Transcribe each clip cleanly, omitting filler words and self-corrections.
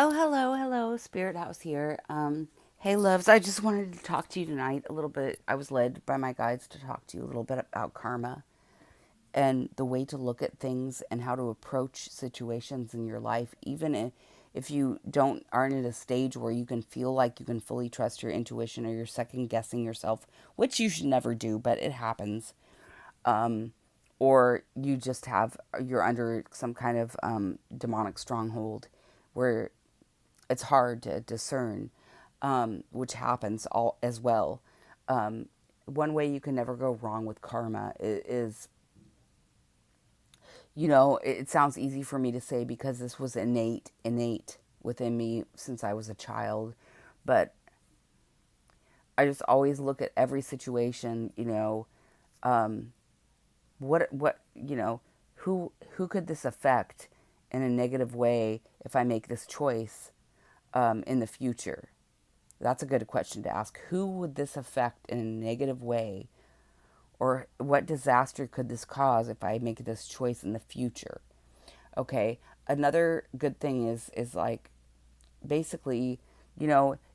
Oh, hello, hello, Spirit House here. Hey, loves, I just wanted to talk to you tonight a little bit. I was led by my guides to talk to you a little bit about karma and the way to look at things and how to approach situations in your life, even if you aren't at a stage where you can feel like you can fully trust your intuition or you're second guessing yourself, which you should never do, but it happens. Um, or you're under some kind of demonic stronghold where it's hard to discern, which happens all as well. Um, One way you can never go wrong with karma is, it sounds easy for me to say because this was innate within me since I was a child, but I just always look at every situation, um, who could this affect in a negative way if I make this choice in the future? That's a good question to ask. Who would this affect in a negative way? Or what disaster could this cause if I make this choice in the future? Okay. Another good thing is like basically,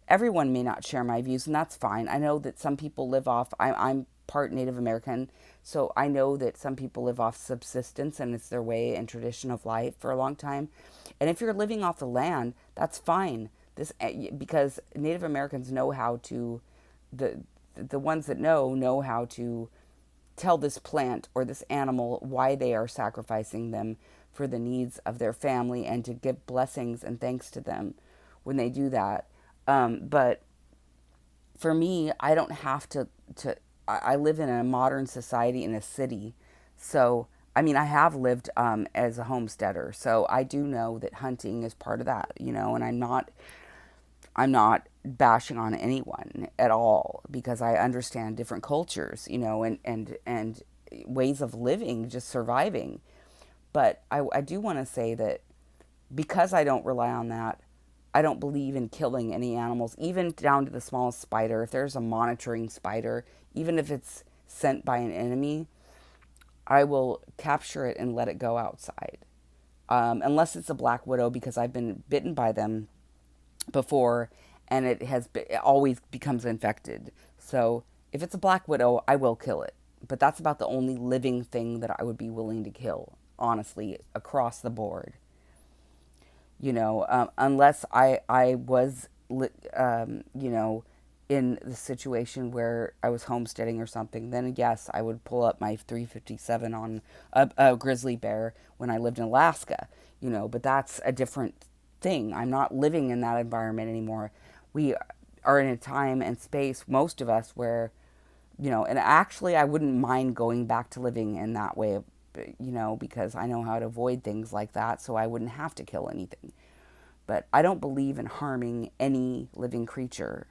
everyone may not share my views, and that's fine. I know that some people live off, I'm part Native American, so I know that some people live off subsistence and it's their way and tradition of life for a long time. And if you're living off the land, that's fine. Because Native Americans know how to, the the ones that know how to tell this plant or this animal why they are sacrificing them for the needs of their family and to give blessings and thanks to them when they do that. But for me, I don't have to. I live in a modern society in a city, so I mean, I have lived as a homesteader, so I do know that hunting is part of that, and I'm not bashing on anyone at all because I understand different cultures, and ways of living, just surviving. But I do want to say that because I don't rely on that, I don't believe in killing any animals, even down to the smallest spider. If there's a monitoring spider, even if it's sent by an enemy, I will capture it and let it go outside. Unless it's a black widow, because I've been bitten by them before, and it always becomes infected. So if it's a black widow, I will kill it. But that's about the only living thing that I would be willing to kill, honestly, across the board. Unless I was, in the situation where I was homesteading or something, then yes, I would pull up my 357 on a grizzly bear when I lived in Alaska, but that's a different thing. I'm not living in that environment anymore. We are in a time and space, most of us, where, and actually I wouldn't mind going back to living in that way, because I know how to avoid things like that, so I wouldn't have to kill anything. But I don't believe in harming any living creature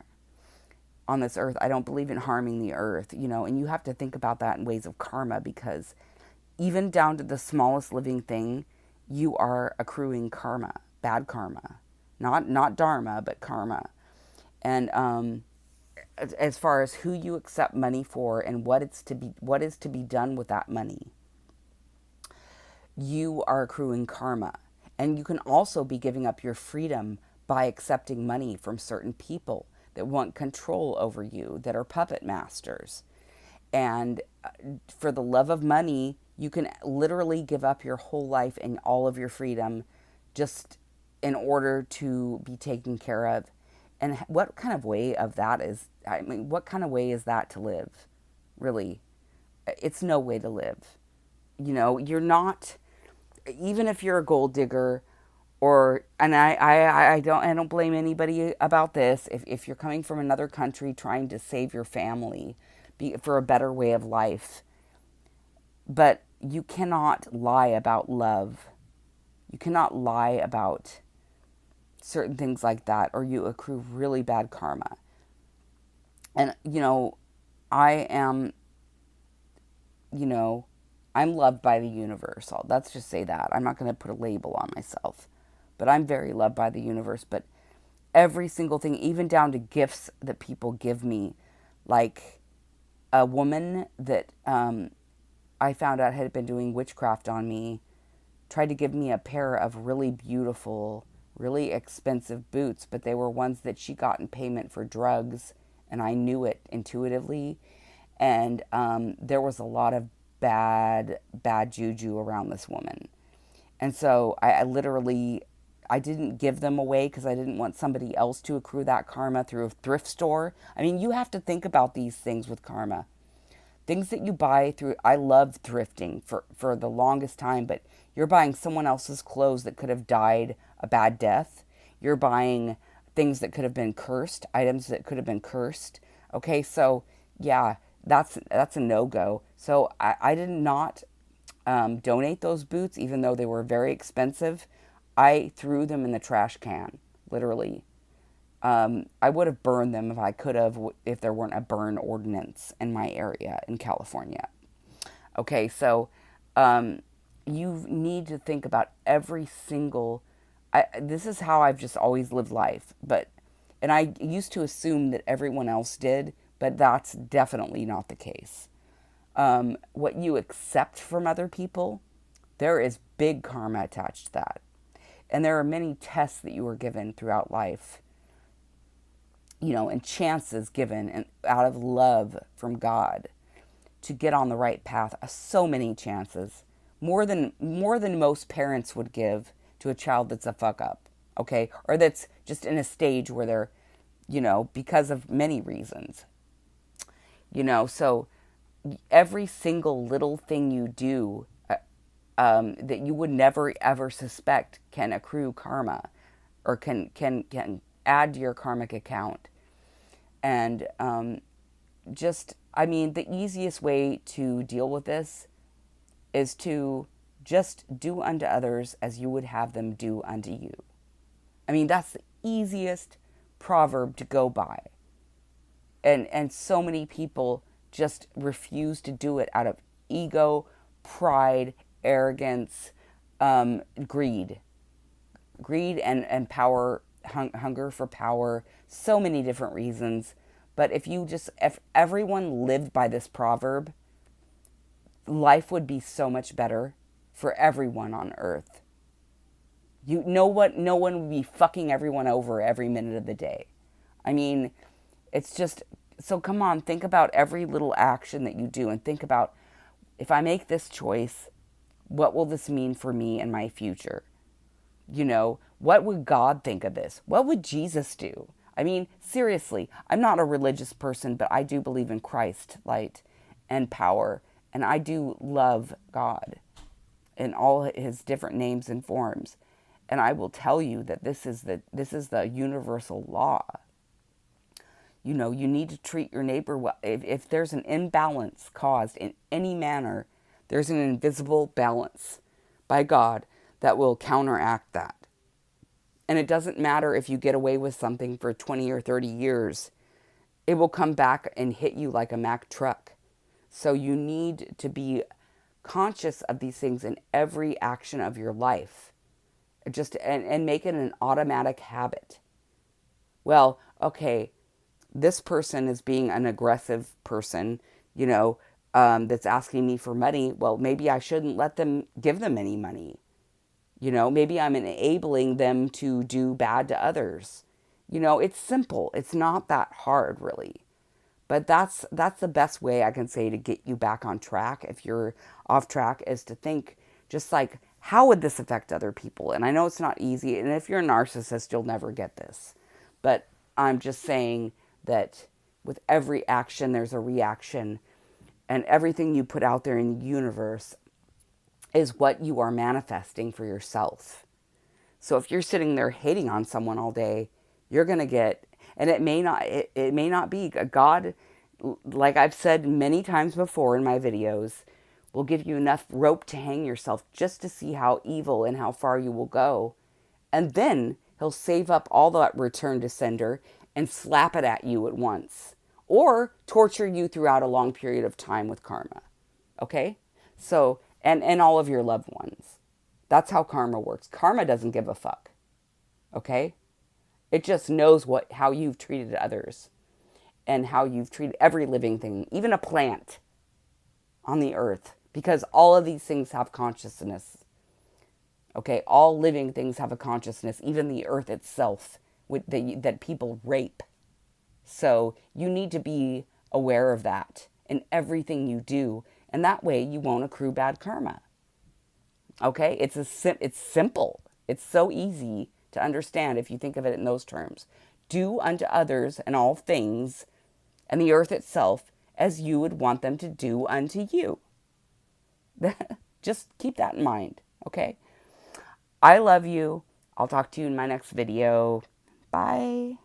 on this earth. I don't believe in harming the earth, and you have to think about that in ways of karma because even down to the smallest living thing, you are accruing karma, bad karma. Not dharma, but karma. And as far as who you accept money for and what is to be done with that money, you are accruing karma. And you can also be giving up your freedom by accepting money from certain people that want control over you, that are puppet masters. And for the love of money, you can literally give up your whole life and all of your freedom just in order to be taken care of. And what kind of way of that is, I mean, what kind of way is that to live? Really, it's no way to live. You're not, even if you're a gold digger, or and I don't blame anybody about this. If you're coming from another country trying to save your family for a better way of life, but you cannot lie about love. You cannot lie about certain things like that, or you accrue really bad karma. And I am, you know, I'm loved by the universe. Let's just say that. I'm not going to put a label on myself, but I'm very loved by the universe. But every single thing, even down to gifts that people give me, like a woman that I found out had been doing witchcraft on me, tried to give me a pair of really beautiful really expensive boots, but they were ones that she got in payment for drugs, and I knew it intuitively. And there was a lot of bad juju around this woman. And so I literally, I didn't give them away because I didn't want somebody else to accrue that karma through a thrift store. I mean, you have to think about these things with karma. Things that you buy through, I love thrifting for the longest time, but you're buying someone else's clothes that could have died a bad death. You're buying things that could have been cursed, items that could have been cursed. Okay, so yeah, that's a no-go. So I did not donate those boots, even though they were very expensive. I threw them in the trash can, literally. I would have burned them if I could have, if there weren't a burn ordinance in my area in California. Okay, so you need to think about every single. This is how I've just always lived life, and I used to assume that everyone else did, but that's definitely not the case. What you accept from other people, there is big karma attached to that. And there are many tests that you are given throughout life, and chances given and out of love from God to get on the right path. So many chances, more than most parents would give to a child that's a fuck up, okay, or that's just in a stage where they're, because of many reasons, so every single little thing you do that you would never ever suspect can accrue karma, or can add to your karmic account. And the easiest way to deal with this is to just do unto others as you would have them do unto you. I mean, that's the easiest proverb to go by. And so many people just refuse to do it out of ego, pride, arrogance, greed and power, hunger for power, so many different reasons. But if everyone lived by this proverb, life would be so much better for everyone on earth. No one would be fucking everyone over every minute of the day. I mean, it's just, so come on, think about every little action that you do, and think about, if I make this choice, what will this mean for me and my future? What would God think of this? What would Jesus do? I mean, seriously, I'm not a religious person, but I do believe in Christ, light, and power. And I do love God in all his different names and forms. And I will tell you that this is the universal law. You need to treat your neighbor well. If there's an imbalance caused in any manner, there's an invisible balance by God that will counteract that. And it doesn't matter if you get away with something for 20 or 30 years. It will come back and hit you like a Mack truck. So you need to be conscious of these things in every action of your life. And make it an automatic habit. Well, okay, this person is being an aggressive person, that's asking me for money. Well, maybe I shouldn't give them any money. Maybe I'm enabling them to do bad to others. It's simple. It's not that hard, really. But that's the best way I can say to get you back on track if you're off track, is to think just like, how would this affect other people? And I know it's not easy. And if you're a narcissist, you'll never get this. But I'm just saying that with every action, there's a reaction. And everything you put out there in the universe is what you are manifesting for yourself. So if you're sitting there hating on someone all day, you're going to get, and it may not be God, like I've said many times before in my videos, will give you enough rope to hang yourself just to see how evil and how far you will go. And then he'll save up all that return to sender and slap it at you at once, or torture you throughout a long period of time with karma. Okay? So, and all of your loved ones. That's how karma works. Karma doesn't give a fuck. Okay? It just knows how you've treated others and how you've treated every living thing, even a plant on the earth, because all of these things have consciousness. Okay, all living things have a consciousness, even the earth itself that people rape. So you need to be aware of that in everything you do, and that way you won't accrue bad karma. Okay, it's simple. It's so easy to understand if you think of it in those terms. Do unto others and all things and the earth itself as you would want them to do unto you. Just keep that in mind, okay? I love you. I'll talk to you in my next video. Bye.